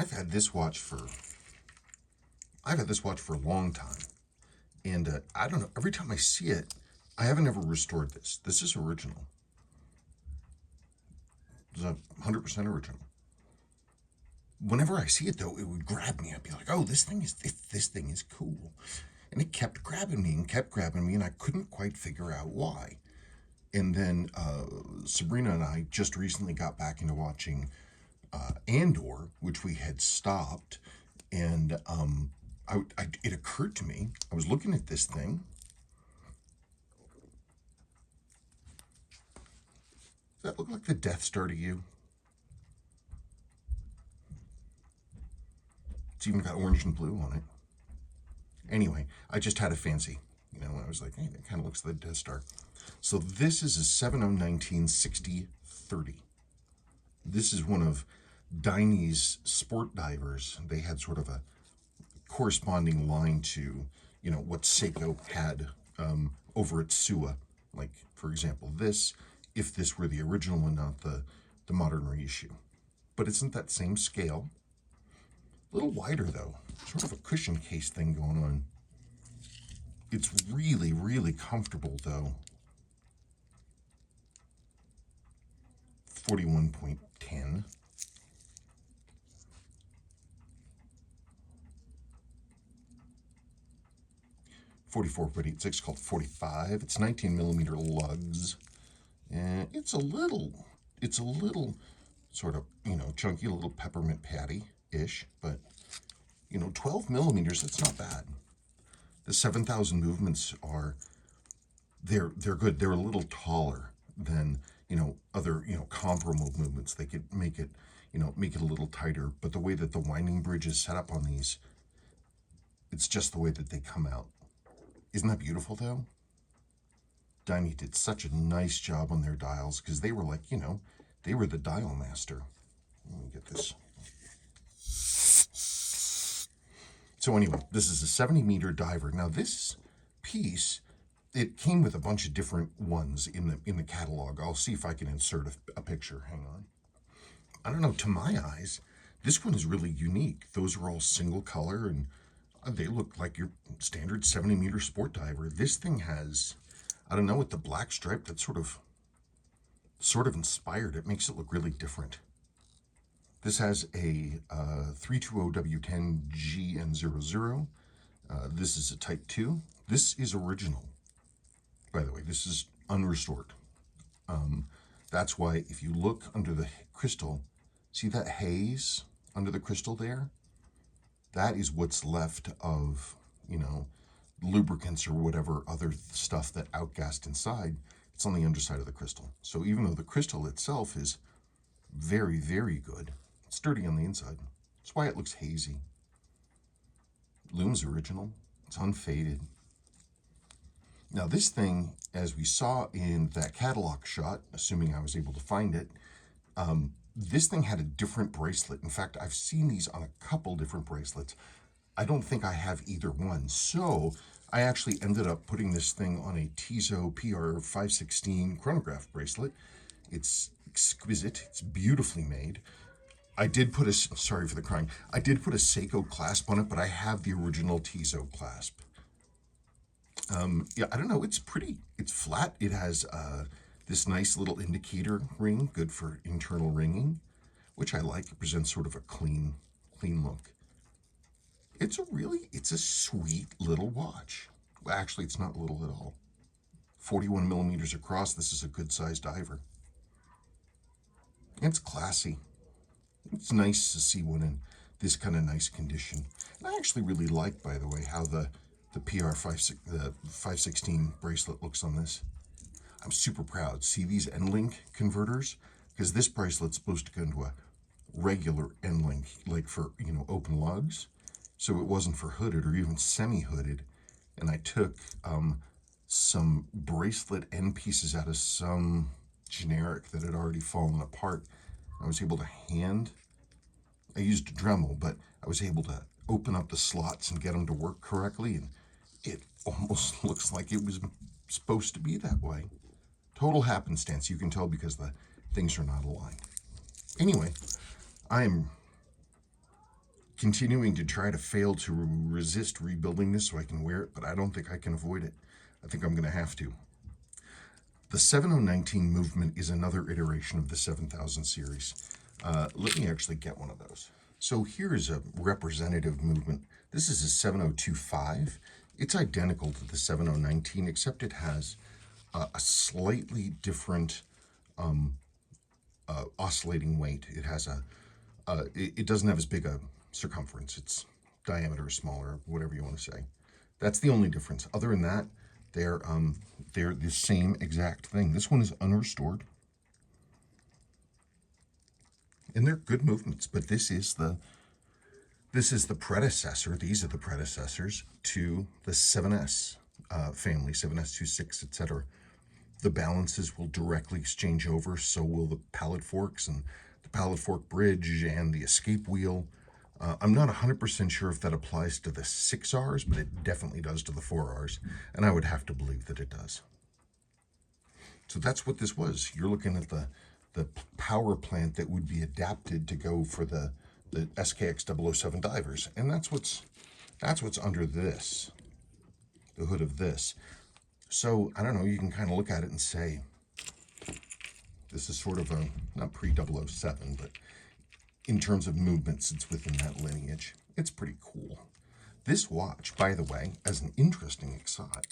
I've had this watch for a long time, and I don't know. Every time I see it, I haven't ever restored this. This is original. It's 100% original. Whenever I see it, though, it would grab me. I'd be like, "Oh, this thing is cool," and it kept grabbing me, and I couldn't quite figure out why. And then Sabrina and I just recently got back into watching Andor, which we had stopped, and it occurred to me, I was looking at this thing. Does that look like the Death Star to you? It's even got orange and blue on it. Anyway, I just had a fancy, I was like, hey, that kind of looks like the Death Star. So this is a 7019-60-30. This is one of Diney's sport divers. They had sort of a corresponding line to, what Seiko had over at Sua. Like, for example, this, if this were the original and not the modern reissue. But it's not that same scale. A little wider, though. Sort of a cushion case thing going on. It's really, really comfortable, though. 41.10. .86 called 45. It's 19 millimeter lugs, and it's a little sort of chunky, a little peppermint patty-ish, but 12 millimeters. That's not bad. The 7,000 movements they're good. They're a little taller than other comparable movements. They could make it a little tighter, but the way that the winding bridge is set up on these, it's just the way that they come out. Isn't that beautiful, though? Diney did such a nice job on their dials, because they were like, they were the dial master. Let me get this. So anyway, this is a 70-meter diver. Now this piece, it came with a bunch of different ones in the catalog. I'll see if I can insert a picture. Hang on. I don't know, to my eyes, this one is really unique. Those are all single color, and they look like your standard 70-meter sport diver. This thing has, I don't know, with the black stripe, that sort of inspired. It makes it look really different. This has a 320W10GN00. This is a Type 2. This is original. By the way, this is unrestored. That's why if you look under the crystal, see that haze under the crystal there? That is what's left of, lubricants or whatever other stuff that outgassed inside. It's on the underside of the crystal. So even though the crystal itself is very, very good, it's dirty on the inside. That's why it looks hazy. Lume's original. It's unfaded. Now this thing, as we saw in that catalog shot, assuming I was able to find it, this thing had a different bracelet. In fact, I've seen these on a couple different bracelets. I don't think I have either one. So I actually ended up putting this thing on a Tissot PR 516 chronograph bracelet. It's exquisite. It's beautifully made. I did put a, sorry for the crying, I did put a Seiko clasp on it, but I have the original Tissot clasp. Yeah, I don't know, it's pretty, it's flat. It has this nice little indicator ring, good for internal ringing, which I like. It presents sort of a clean look. It's a sweet little watch. Well, actually, it's not little at all. 41 millimeters across. This is a good sized diver. It's classy. It's nice to see one in this kind of nice condition. And I actually really like, by the way, how the PR 516 bracelet looks on this. I'm super proud. See these end-link converters? Because this bracelet's supposed to go into a regular end-link, like for, open lugs. So it wasn't for hooded or even semi-hooded. And I took some bracelet end pieces out of some generic that had already fallen apart. I was able to I used a Dremel, but I was able to open up the slots and get them to work correctly. And it almost looks like it was supposed to be that way. Total happenstance. You can tell because the things are not aligned. Anyway, I'm continuing to try to fail to resist rebuilding this so I can wear it, but I don't think I can avoid it. I think I'm going to have to. The 7019 movement is another iteration of the 7000 series. Let me actually get one of those. So here is a representative movement. This is a 7025. It's identical to the 7019, except it has a slightly different oscillating weight. It has it doesn't have as big a circumference. Its diameter is smaller, whatever you want to say. That's the only difference. Other than that, they're the same exact thing. This one is unrestored, and they're good movements. But this is the predecessor. These are the predecessors to the 7S family, 7S26, etc. The balances will directly exchange over. So will the pallet forks and the pallet fork bridge and the escape wheel. I'm not 100% sure if that applies to the 6Rs, but it definitely does to the 4Rs, and I would have to believe that it does. So that's what this was. You're looking at the power plant that would be adapted to go for the SKX 007 divers, and that's what's under this, the hood of this. So I don't know. You can kind of look at it and say this is sort of a not pre-007, but in terms of movements, it's within that lineage. It's pretty cool. This watch, by the way, as an interesting aside,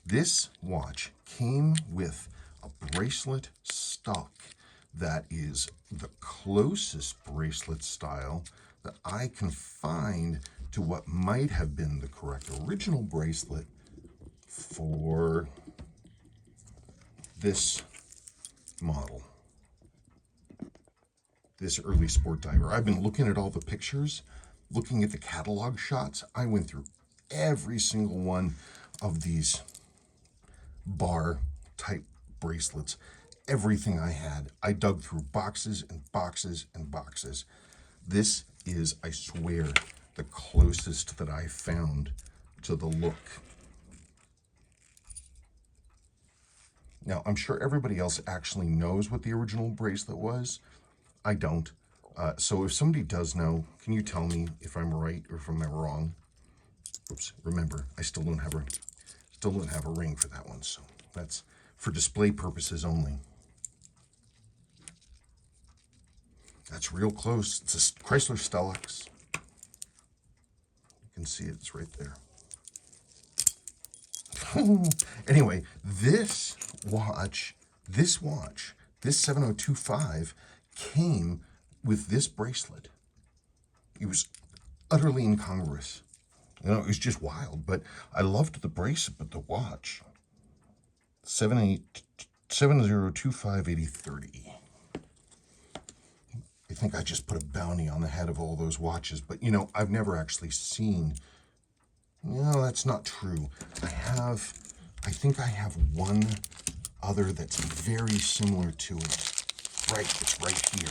this watch came with a bracelet stock that is the closest bracelet style that I can find to what might have been the correct original bracelet for this model. This early sport diver. I've been looking at all the pictures, looking at the catalog shots. I went through every single one of these bar type bracelets. Everything I had. I dug through boxes and boxes and boxes. This is, I swear, the closest that I found to the look. Now, I'm sure everybody else actually knows what the original bracelet was. I don't. So if somebody does know, can you tell me if I'm right or if I'm wrong? Oops, remember, I still don't have a ring for that one, so that's for display purposes only. That's real close. It's a Chrysler Stellax. You can see it, it's right there. Anyway, this watch, this 7025 came with this bracelet. It was utterly incongruous. You know, it was just wild, but I loved the bracelet, but the watch. 70258030. I think I just put a bounty on the head of all those watches, but you know, I've never actually seen. No, that's not true. I think I have one other that's very similar to it. Right, it's right here.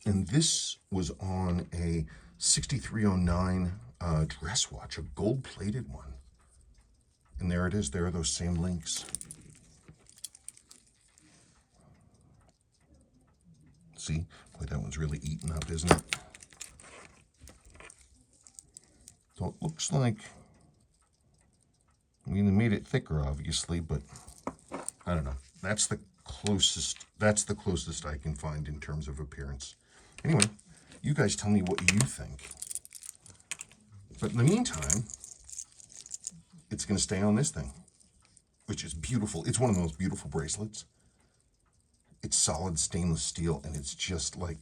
And this was on a 6309 dress watch, a gold-plated one. And there it is. There are those same links. See? Boy, that one's really eaten up, isn't it? So it looks like, I mean, they made it thicker, obviously, but I don't know. That's the closest I can find in terms of appearance. Anyway, you guys tell me what you think. But in the meantime, it's going to stay on this thing, which is beautiful. It's one of the most beautiful bracelets. It's solid stainless steel, and it's just like,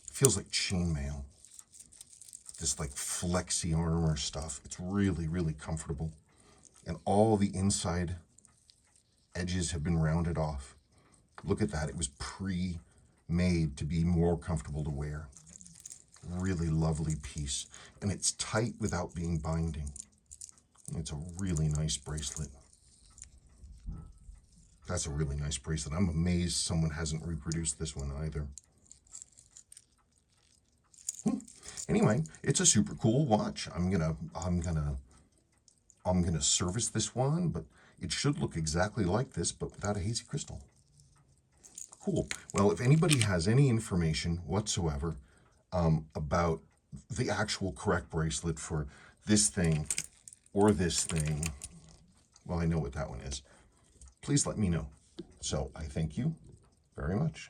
feels like chainmail. This like flexi armor stuff. It's really, really comfortable. And all the inside edges have been rounded off. Look at that. It was pre-made to be more comfortable to wear. Really lovely piece. And it's tight without being binding. It's a really nice bracelet. That's a really nice bracelet. I'm amazed someone hasn't reproduced this one either. Anyway, it's a super cool watch. I'm gonna service this one, but it should look exactly like this, but without a hazy crystal. Cool. Well, if anybody has any information whatsoever about the actual correct bracelet for this thing or this thing, well, I know what that one is. Please let me know. So I thank you very much.